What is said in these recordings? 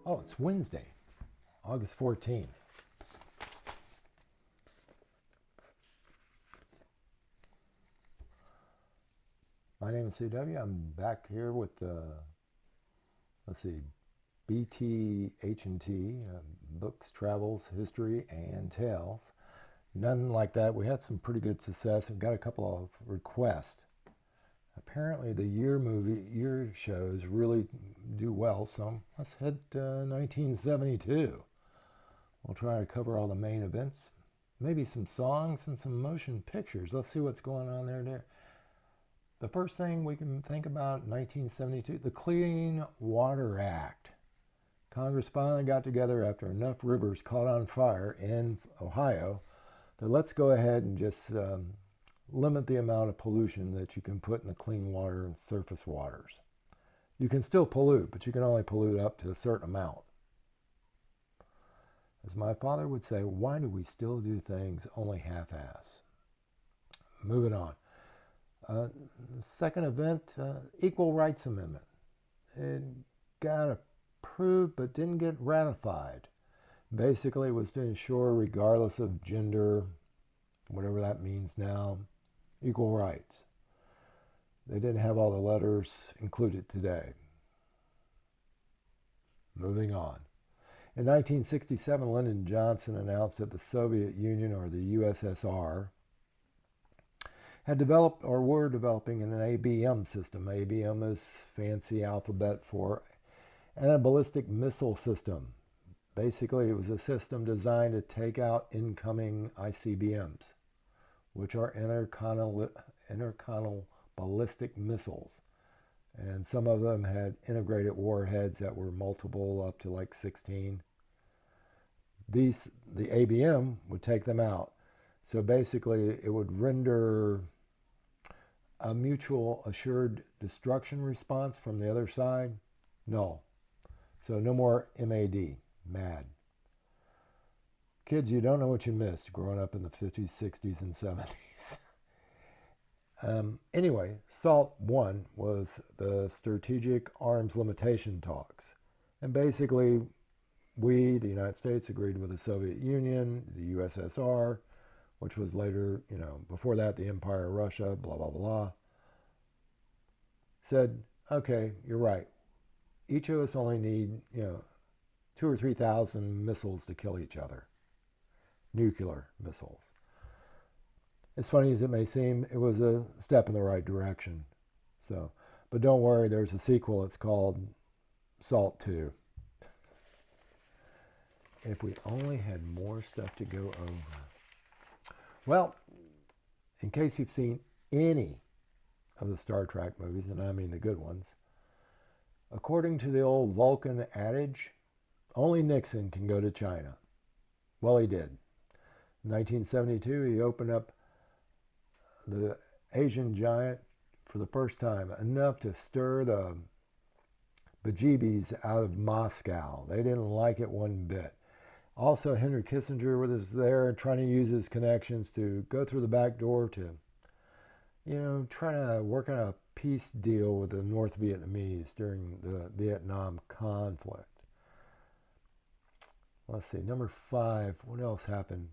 Oh, it's Wednesday, August 14th. My name is CW. I'm back here with, let's see, BTH&T, Books, Travels, History, and Tales. None like that. We had some pretty good success and got a couple of requests. Apparently the year shows really do well, so let's hit 1972. We'll try to cover all the main events, maybe some songs and some motion pictures. Let's see what's going on there. The first thing we can think about, 1972, the Clean Water Act. Congress finally got together after enough rivers caught on fire in Ohio that let's go ahead and just limit the amount of pollution that you can put in the clean water and surface waters. You can still pollute, but you can only pollute up to a certain amount. As my father would say, why do we still do things only half-ass? Moving on. Second event, Equal Rights Amendment. It got approved but didn't get ratified. Basically, it was to ensure, regardless of gender, whatever that means now, equal rights. They didn't have all the letters included today. Moving on. In 1967, Lyndon Johnson announced that the Soviet Union, or the USSR, had developed or were developing an ABM system. ABM is fancy alphabet for Anti-Ballistic Missile System. Basically, it was a system designed to take out incoming ICBMs, which are intercontinental ballistic missiles. And some of them had integrated warheads that were multiple, up to like 16. The ABM would take them out. So basically, it would render a mutual assured destruction response from the other side null. So no more MAD, MAD. Kids, you don't know what you missed growing up in the 50s, 60s, and 70s. Anyway, SALT I was the Strategic Arms Limitation Talks. And basically, we, the United States, agreed with the Soviet Union, the USSR, which was later, before that, the Empire of Russia, blah, blah, blah, said, okay, you're right. Each of us only need, 2,000 or 3,000 missiles to kill each other. Nuclear missiles. As funny as it may seem, it was a step in the right direction. So, but don't worry, there's a sequel. It's called SALT II. If we only had more stuff to go over. Well, in case you've seen any of the Star Trek movies, and I mean the good ones, according to the old Vulcan adage, only Nixon can go to China. Well, he did. In 1972, he opened up the Asian giant for the first time, enough to stir the bejeebies out of Moscow. They didn't like it one bit. Also, Henry Kissinger was there trying to use his connections to go through the back door to, try to work on a peace deal with the North Vietnamese during the Vietnam conflict. Let's see, number 5, what else happened?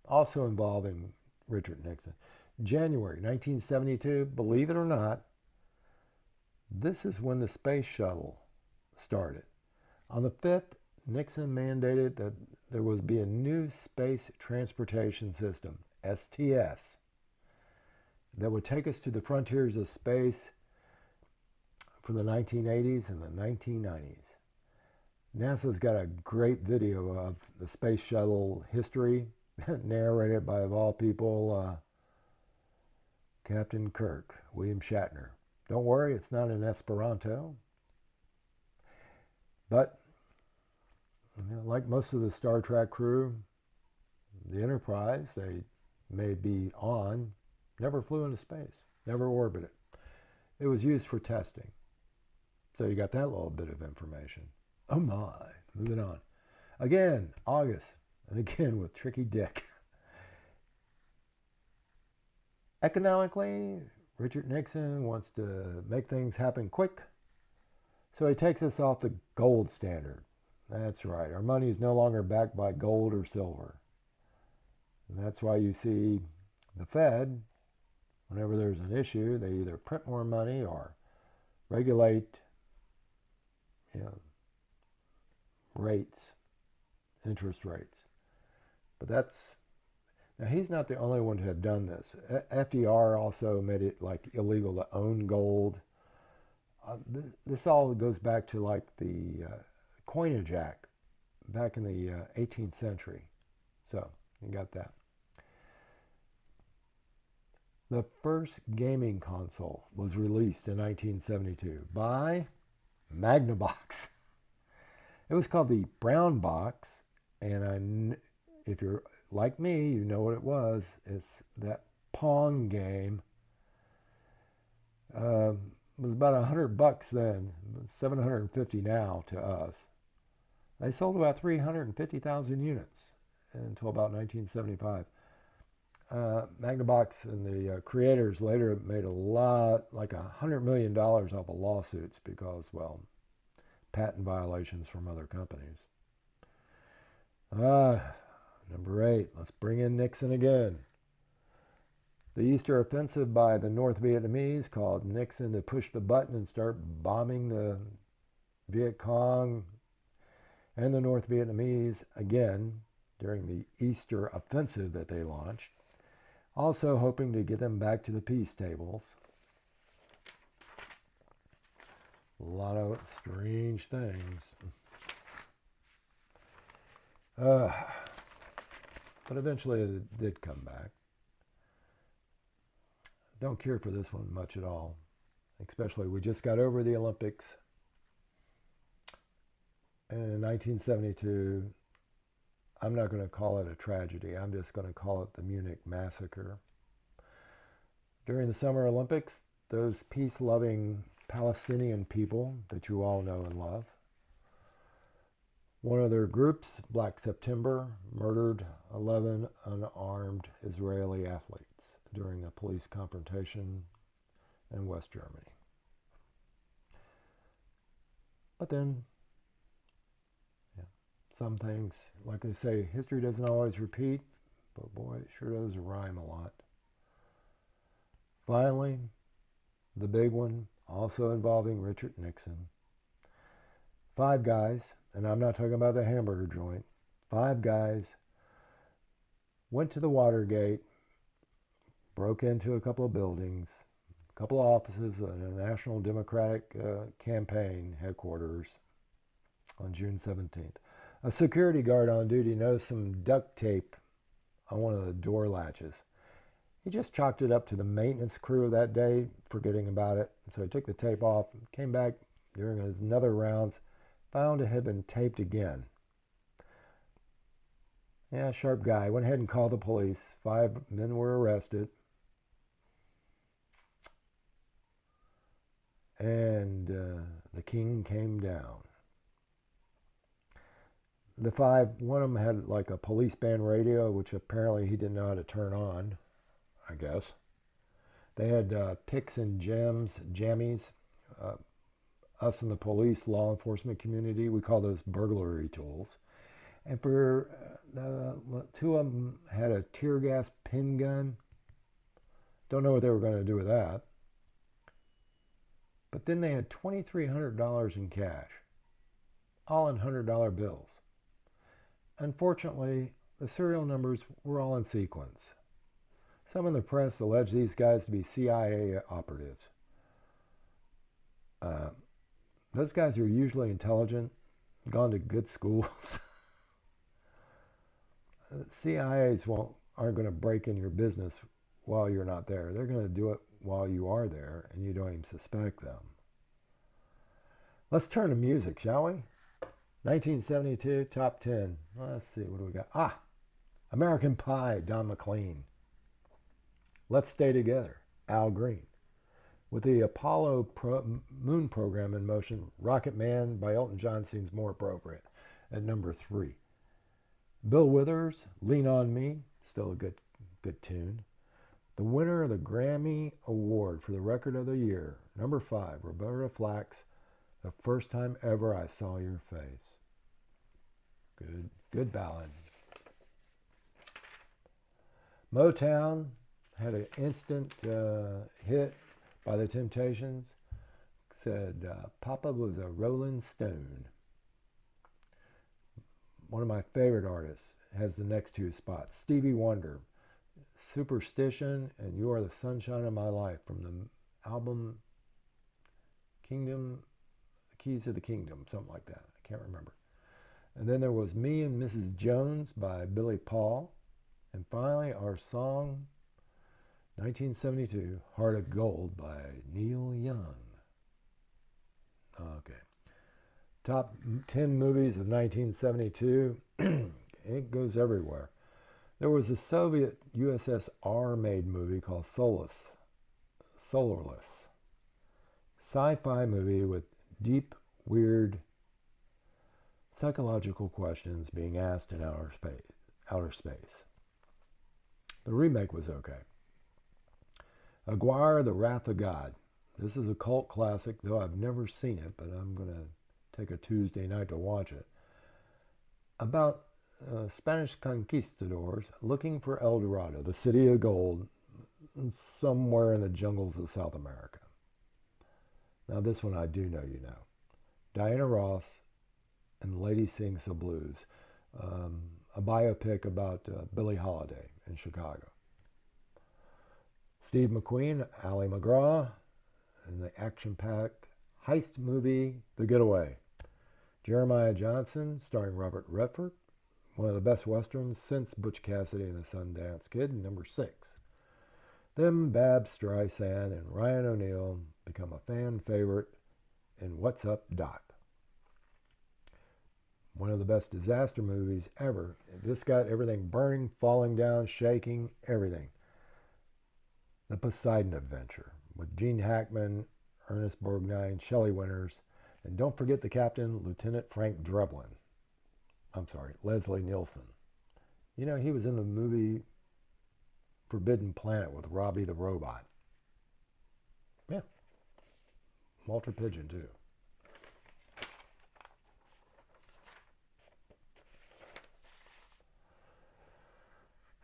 Also involving Richard Nixon. January 1972, believe it or not, this is when the space shuttle started. On the 5th, Nixon mandated that there would be a new space transportation system, STS, that would take us to the frontiers of space for the 1980s and the 1990s. NASA's got a great video of the space shuttle history, narrated by, of all people, Captain Kirk, William Shatner. Don't worry, it's not in Esperanto. But, like most of the Star Trek crew, the Enterprise, they may be on, never flew into space, never orbited. It was used for testing. So you got that little bit of information. Oh my, moving on. Again, August, and again with Tricky Dick. Economically, Richard Nixon wants to make things happen quick. So he takes us off the gold standard. That's right. Our money is no longer backed by gold or silver. And that's why you see the Fed, whenever there's an issue, they either print more money or regulate, you know, rates, interest rates. But now he's not the only one to have done this. FDR also made it like illegal to own gold. This all goes back to like the Coinage Act back in the 18th century. So you got that. The first gaming console was released in 1972 by Magnavox. It was called the Brown Box, and if you're like me, you know what it was. It's that Pong game. It was about $100 then, $750 now to us. They sold about 350,000 units until about 1975. Magnavox and the creators later made a lot, like $100 million off of lawsuits because, well, patent violations from other companies. Number 8, let's bring in Nixon again. The Easter offensive by the North Vietnamese called Nixon to push the button and start bombing the Viet Cong and the North Vietnamese again during the Easter offensive that they launched, also hoping to get them back to the peace tables. A lot of strange things. But eventually it did come back. Don't care for this one much at all. Especially, we just got over the Olympics in 1972. I'm not going to call it a tragedy. I'm just going to call it the Munich Massacre. During the Summer Olympics, those peace-loving Palestinian people that you all know and love, one of their groups, Black September, murdered 11 unarmed Israeli athletes during a police confrontation in West Germany. But then, some things, like they say, history doesn't always repeat, but boy, it sure does rhyme a lot. Finally, the big one, also involving Richard Nixon. 5 guys, and I'm not talking about the hamburger joint, 5 guys went to the Watergate, broke into a couple of buildings, a couple of offices, and a National Democratic campaign headquarters on June 17th. A security guard on duty noticed some duct tape on one of the door latches. He just chalked it up to the maintenance crew of that day, forgetting about it. So he took the tape off, came back during another rounds, found it had been taped again. Yeah, sharp guy. Went ahead and called the police. 5 men were arrested. And the king came down. The 5, one of them had like a police band radio, which apparently he didn't know how to turn on, I guess. They had picks and jammies. Us in the police, law enforcement community, we call those burglary tools. And for 2 of them had a tear gas pin gun. Don't know what they were going to do with that. But then they had $2,300 in cash, all in $100 bills. Unfortunately, the serial numbers were all in sequence. Some in the press allege these guys to be CIA operatives. Those guys are usually intelligent, gone to good schools. CIAs aren't going to break in your business while you're not there. They're going to do it while you are there, and you don't even suspect them. Let's turn to music, shall we? 1972, top 10. Let's see, what do we got? American Pie, Don McLean. Let's Stay Together, Al Green. With the Apollo moon program in motion, Rocket Man by Elton John seems more appropriate at number 3. Bill Withers, Lean on Me, still a good tune. The winner of the Grammy Award for the Record of the Year, number 5, Roberta Flack's The first time ever I saw your face. Good ballad. Motown had an instant hit by the Temptations. Said Papa was a Rolling Stone. One of my favorite artists has the next two spots. Stevie Wonder, Superstition and You Are the Sunshine of My Life from the album Kingdom, Keys of the Kingdom, something like that. I can't remember. And then there was Me and Mrs. Jones by Billy Paul. And finally, our song, 1972, Heart of Gold by Neil Young. Okay. Top 10 movies of 1972. It goes everywhere. There was a Soviet USSR made movie called Solarless. Sci-fi movie with deep, weird, psychological questions being asked in outer space. The remake was okay. Aguirre, The Wrath of God. This is a cult classic, though I've never seen it, but I'm going to take a Tuesday night to watch it. About Spanish conquistadors looking for El Dorado, the city of gold, somewhere in the jungles of South America. Now this one I do know you know. Diana Ross and Lady Sings the Blues, a biopic about Billie Holiday in Chicago. Steve McQueen, Ali MacGraw, and the action-packed heist movie, The Getaway. Jeremiah Johnson, starring Robert Redford, one of the best westerns since Butch Cassidy and the Sundance Kid, number 6. Then Bab Streisand and Ryan O'Neal become a fan favorite in What's Up, Doc? One of the best disaster movies ever. This got everything burning, falling down, shaking, everything. The Poseidon Adventure with Gene Hackman, Ernest Borgnine, Shelley Winters, and don't forget the captain, Lieutenant Frank Drebin. Leslie Nielsen. You know, he was in the movie Forbidden Planet with Robbie the Robot. Yeah. Walter Pidgeon, too.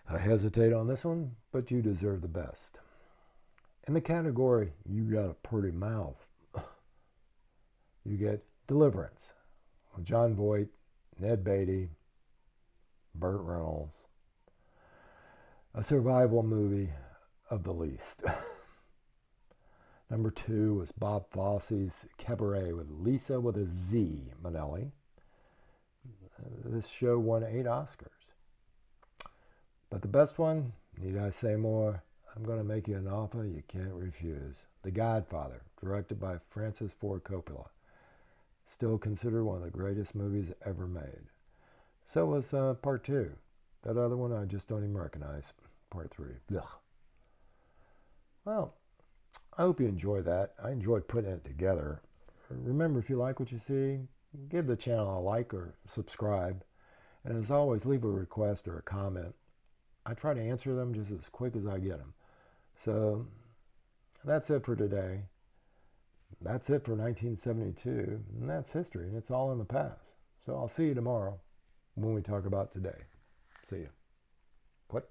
I hesitate on this one, but you deserve the best. In the category, You Got a Pretty Mouth, you get Deliverance with John Voight, Ned Beatty, Burt Reynolds. A survival movie of the least. Number 2 was Bob Fosse's Cabaret with Lisa with a Z Minnelli. This show won 8 Oscars. But the best one, need I say more? I'm going to make you an offer you can't refuse. The Godfather, directed by Francis Ford Coppola. Still considered one of the greatest movies ever made. So was part 2. That other one I just don't even recognize. Part 3. Ugh. Well, I hope you enjoy that. I enjoyed putting it together. Remember, if you like what you see, give the channel a like or subscribe. And as always, leave a request or a comment. I try to answer them just as quick as I get them. So that's it for today. That's it for 1972. And that's history, and it's all in the past. So I'll see you tomorrow when we talk about today. See you. What?